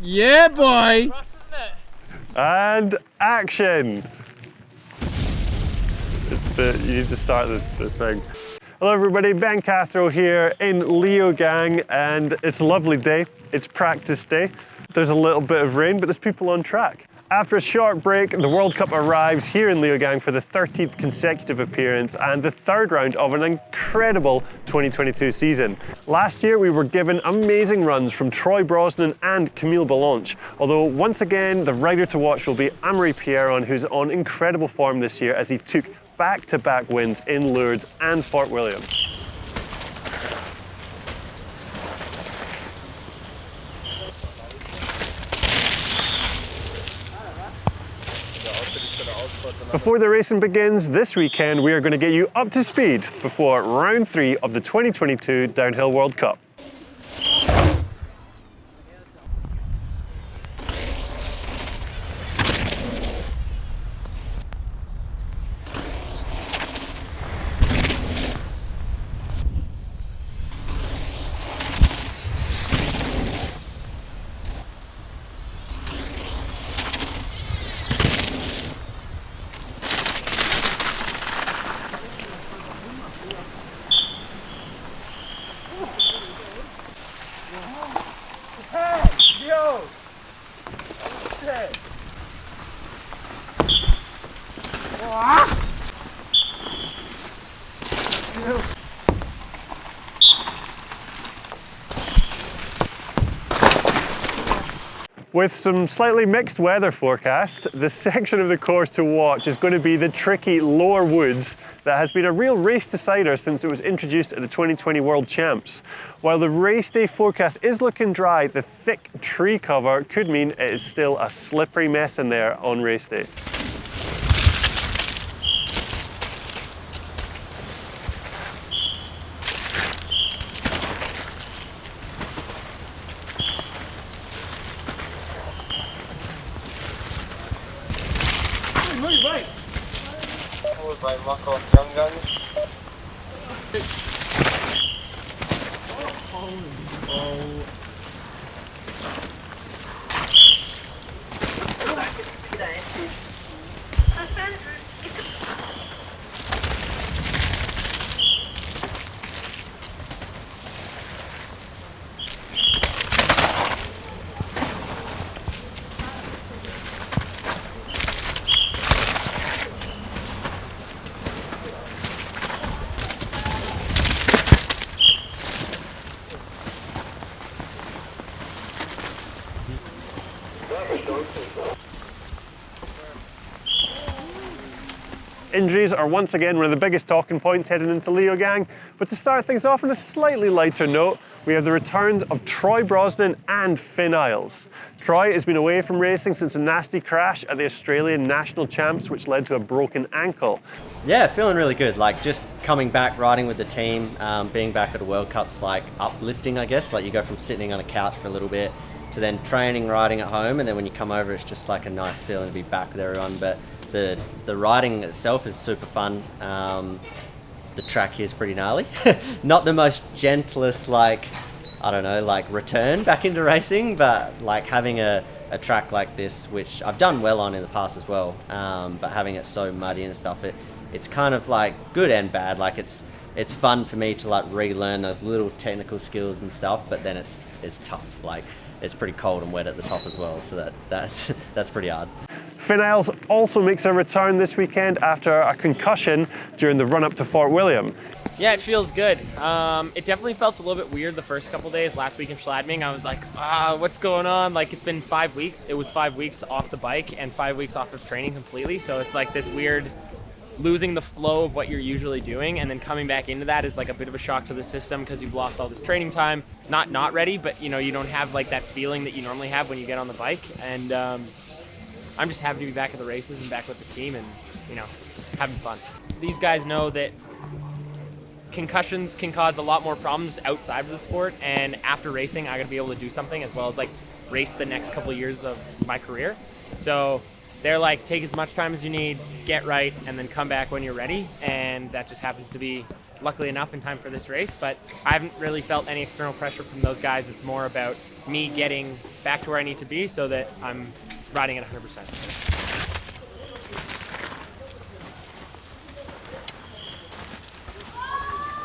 Yeah, boy! And action! You need to start the thing. Hello everybody, Ben Cathro here in Leogang, and it's a lovely day. It's practice day. There's a little bit of rain, but there's people on track. After a short break, the World Cup arrives here in Leogang for the 13th consecutive appearance and the third round of an incredible 2022 season. Last year, we were given amazing runs from Troy Brosnan and Camille Balanche, although once again, the rider to watch will be Amaury Pierron, who's on incredible form this year as he took back-to-back wins in Lourdes and Fort William. Before the racing begins this weekend, we are going to get you up to speed before round 3 of the 2022 Downhill World Cup. With some slightly mixed weather forecast, the section of the course to watch is going to be the tricky lower woods that has been a real race decider since it was introduced at the 2020 World Champs. While the race day forecast is looking dry, the thick tree cover could mean it is still a slippery mess in there on race day. Followed by Mako Leogang. Injuries are once again one of the biggest talking points heading into Leogang, but to start things off on a slightly lighter note, we have the returns of Troy Brosnan and Finn Isles. Troy has been away from racing since a nasty crash at the Australian National Champs, which led to a broken ankle. Yeah, feeling really good. Like just coming back, riding with the team, being back at a World Cup's like uplifting, I guess. Like you go from sitting on a couch for a little bit to then training, riding at home, and then when you come over, it's just like a nice feeling to be back with everyone. But the riding itself is super fun. The track here is pretty gnarly. Not the most gentlest, like, I don't know, like return back into racing, but like having a track like this, which I've done well on in the past as well, but having it so muddy and stuff, it's kind of like good and bad. Like it's fun for me to like relearn those little technical skills and stuff, but then it's tough. Like it's pretty cold and wet at the top as well, so that's pretty hard. Finn Isles also makes a return this weekend after a concussion during the run-up to Fort William. Yeah, it feels good. It definitely felt a little bit weird the first couple days. Last week in Schladming, I was like, what's going on? Like, it's been 5 weeks. It was 5 weeks off the bike and 5 weeks off of training completely. So it's like this weird losing the flow of what you're usually doing, and then coming back into that is like a bit of a shock to the system because you've lost all this training time. Not ready, but you know, you don't have like that feeling that you normally have when you get on the bike. And I'm just happy to be back at the races and back with the team and, you know, having fun. These guys know that concussions can cause a lot more problems outside of the sport, and after racing, I gotta be able to do something as well as like race the next couple of years of my career. So they're like, take as much time as you need, get right, and then come back when you're ready. And that just happens to be luckily enough, in time for this race, but I haven't really felt any external pressure from those guys. It's more about me getting back to where I need to be so that I'm riding at 100%.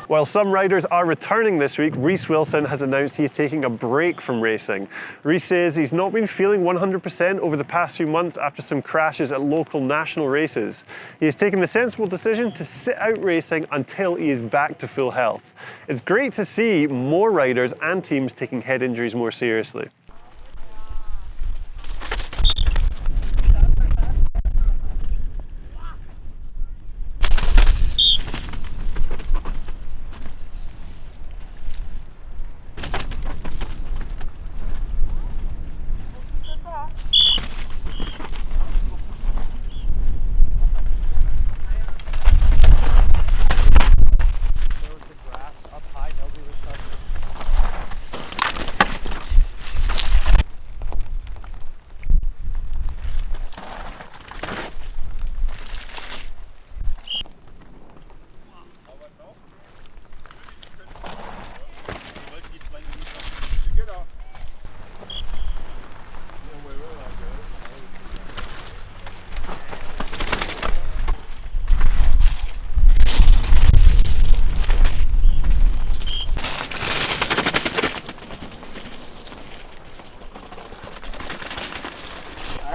While some riders are returning this week, Reece Wilson has announced he's taking a break from racing. Reece says he's not been feeling 100% over the past few months after some crashes at local national races. He has taken the sensible decision to sit out racing until he is back to full health. It's great to see more riders and teams taking head injuries more seriously.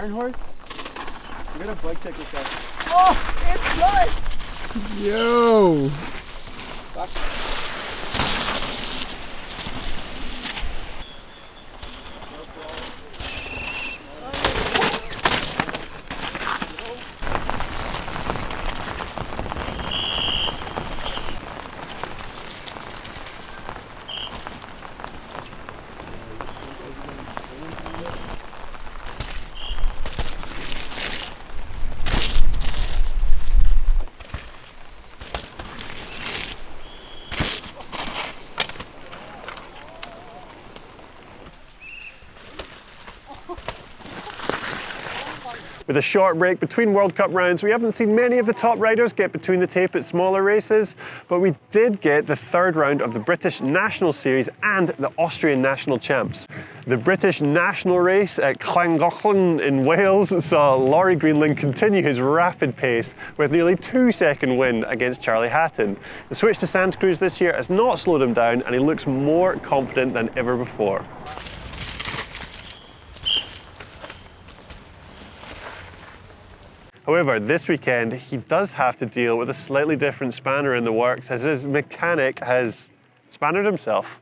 Iron Horse? We're gonna bike check this out. Oh, it's good! Yo! With a short break between World Cup rounds, we haven't seen many of the top riders get between the tape at smaller races, but we did get the third round of the British National Series and the Austrian National Champs. The British National race at Llangollen in Wales saw Laurie Greenland continue his rapid pace with nearly 2-second win against Charlie Hatton. The switch to Santa Cruz this year has not slowed him down, and he looks more confident than ever before. However, this weekend he does have to deal with a slightly different spanner in the works, as his mechanic has spannered himself.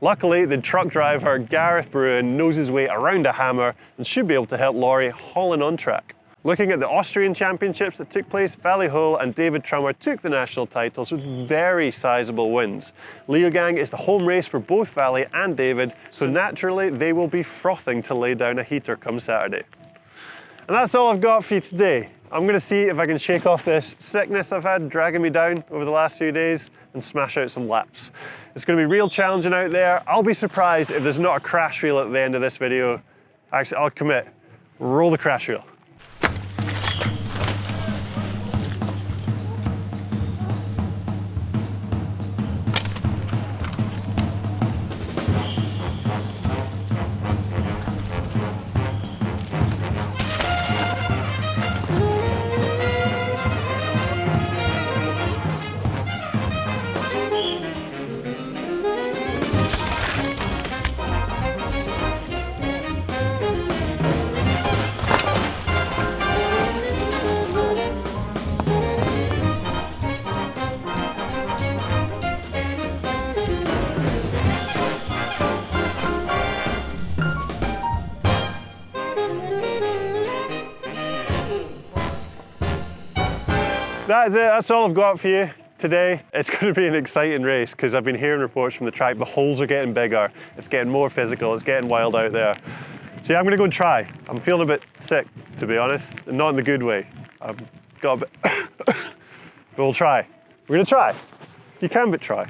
Luckily, the truck driver Gareth Bruin knows his way around a hammer and should be able to help Laurie haul in on track. Looking at the Austrian Championships that took place, Valley Hull and David Trummer took the national titles with very sizable wins. Leogang is the home race for both Valley and David, so naturally they will be frothing to lay down a heater come Saturday. And that's all I've got for you today. I'm going to see if I can shake off this sickness I've had dragging me down over the last few days and smash out some laps. It's going to be real challenging out there. I'll be surprised if there's not a crash reel at the end of this video. Actually, I'll commit. Roll the crash reel. That's it, that's all I've got for you today. It's going to be an exciting race because I've been hearing reports from the track. The holes are getting bigger, it's getting more physical, it's getting wild out there. So yeah, I'm going to go and try. I'm feeling a bit sick, to be honest, and not in the good way. I've got a bit, but we'll try. We're going to try. You can but try.